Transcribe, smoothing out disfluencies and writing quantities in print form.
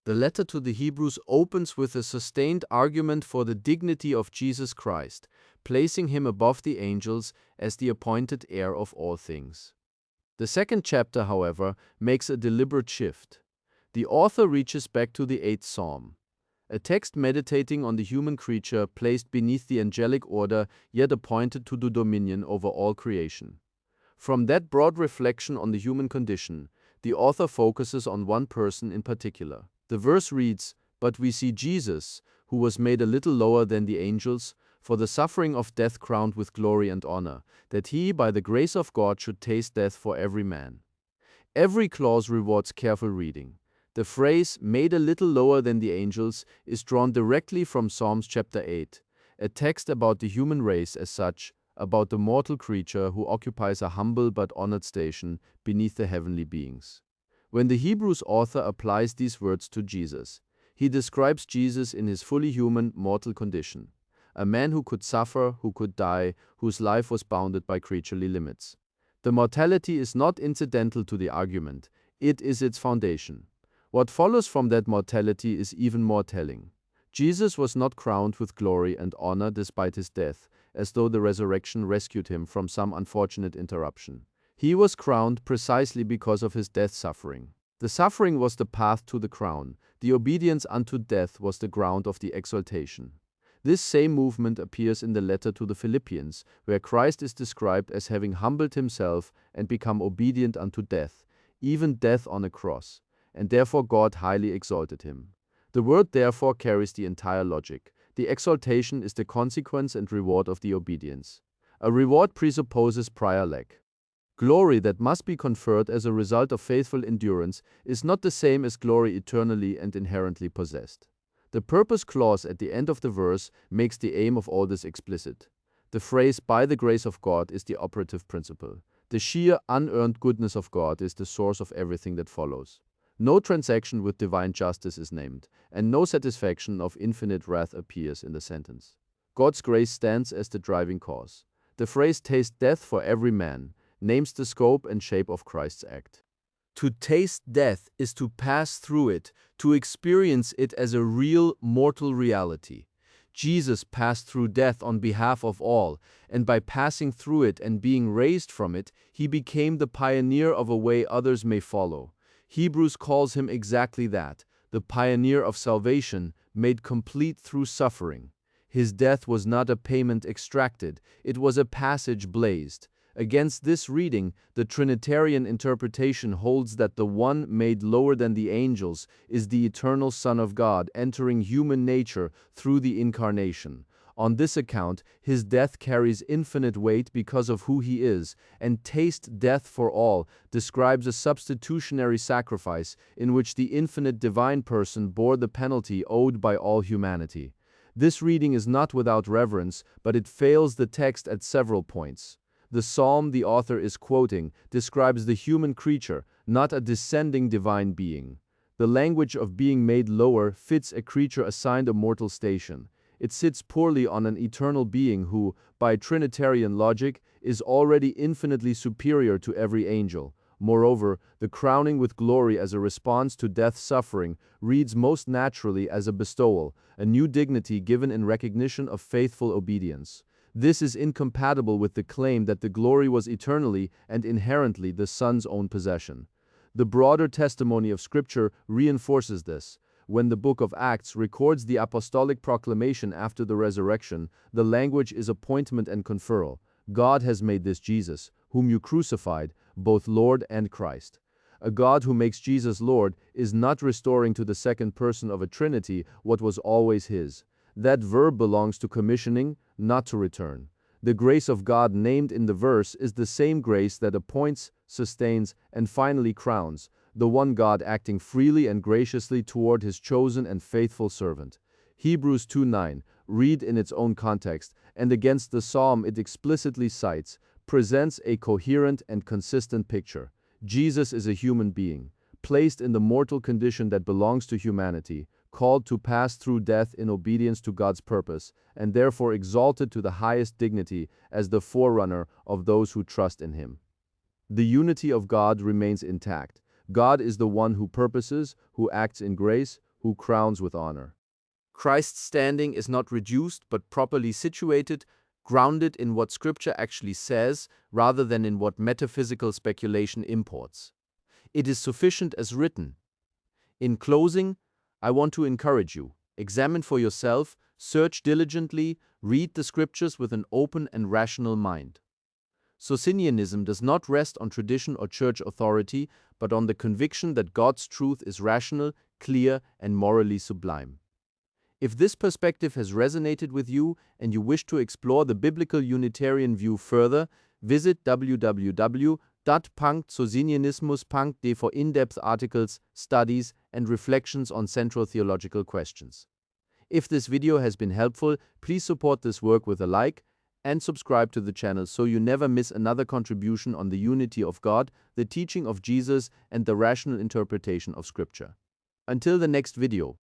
The letter to the Hebrews opens with a sustained argument for the dignity of Jesus Christ, placing him above the angels as the appointed heir of all things. The second chapter, however, makes a deliberate shift. The author reaches back to the 8th Psalm, a text meditating on the human creature placed beneath the angelic order yet appointed to do dominion over all creation. From that broad reflection on the human condition, the author focuses on one person in particular. The verse reads, "But we see Jesus, who was made a little lower than the angels, for the suffering of death crowned with glory and honor, that he, by the grace of God, should taste death for every man." Every clause rewards careful reading. The phrase, "made a little lower than the angels," is drawn directly from Psalms chapter 8, a text about the human race as such, about the mortal creature who occupies a humble but honored station beneath the heavenly beings. When the Hebrews author applies these words to Jesus, he describes Jesus in his fully human, mortal condition, a man who could suffer, who could die, whose life was bounded by creaturely limits. The mortality is not incidental to the argument, it is its foundation. What follows from that mortality is even more telling. Jesus was not crowned with glory and honor despite his death, as though the resurrection rescued him from some unfortunate interruption. He was crowned precisely because of his death suffering. The suffering was the path to the crown. The obedience unto death was the ground of the exaltation. This same movement appears in the letter to the Philippians, where Christ is described as having humbled himself and become obedient unto death, even death on a cross, and therefore God highly exalted him. The word therefore carries the entire logic. The exaltation is the consequence and reward of the obedience. A reward presupposes prior lack. Glory that must be conferred as a result of faithful endurance is not the same as glory eternally and inherently possessed. The purpose clause at the end of the verse makes the aim of all this explicit. The phrase, "by the grace of God," is the operative principle. The sheer, unearned goodness of God is the source of everything that follows. No transaction with divine justice is named, and no satisfaction of infinite wrath appears in the sentence. God's grace stands as the driving cause. The phrase, "taste death for every man," names the scope and shape of Christ's act. To taste death is to pass through it, to experience it as a real mortal reality. Jesus passed through death on behalf of all, and by passing through it and being raised from it, he became the pioneer of a way others may follow. Hebrews calls him exactly that, the pioneer of salvation, made complete through suffering. His death was not a payment extracted, it was a passage blazed. Against this reading, the Trinitarian interpretation holds that the one made lower than the angels is the eternal Son of God entering human nature through the incarnation. On this account, his death carries infinite weight because of who he is, and taste death for all describes a substitutionary sacrifice in which the infinite divine person bore the penalty owed by all humanity. This reading is not without reverence, but it fails the text at several points. The psalm the author is quoting describes the human creature, not a descending divine being. The language of being made lower fits a creature assigned a mortal station. It sits poorly on an eternal being who, by Trinitarian logic, is already infinitely superior to every angel. Moreover, the crowning with glory as a response to death's suffering reads most naturally as a bestowal, a new dignity given in recognition of faithful obedience. This is incompatible with the claim that the glory was eternally and inherently the Son's own possession. The broader testimony of Scripture reinforces this. When the book of Acts records the apostolic proclamation after the resurrection, the language is appointment and conferral. God has made this Jesus, whom you crucified, both Lord and Christ. A God who makes Jesus Lord is not restoring to the second person of a Trinity what was always his. That verb belongs to commissioning, not to return. The grace of God named in the verse is the same grace that appoints, sustains, and finally crowns, the one God acting freely and graciously toward his chosen and faithful servant. Hebrews 2:9, read in its own context, and against the psalm it explicitly cites, presents a coherent and consistent picture. Jesus is a human being, placed in the mortal condition that belongs to humanity, called to pass through death in obedience to God's purpose, and therefore exalted to the highest dignity as the forerunner of those who trust in him. The unity of God remains intact. God is the one who purposes, who acts in grace, who crowns with honor. Christ's standing is not reduced but properly situated, grounded in what Scripture actually says rather than in what metaphysical speculation imports. It is sufficient as written. In closing, I want to encourage you. Examine for yourself, search diligently, read the Scriptures with an open and rational mind. Socinianism does not rest on tradition or church authority, but on the conviction that God's truth is rational, clear, and morally sublime. If this perspective has resonated with you and you wish to explore the biblical Unitarian view further, visit www.socinianismus.de for in-depth articles, studies, and reflections on central theological questions. If this video has been helpful, please support this work with a like and subscribe to the channel so you never miss another contribution on the unity of God, the teaching of Jesus, and the rational interpretation of Scripture. Until the next video.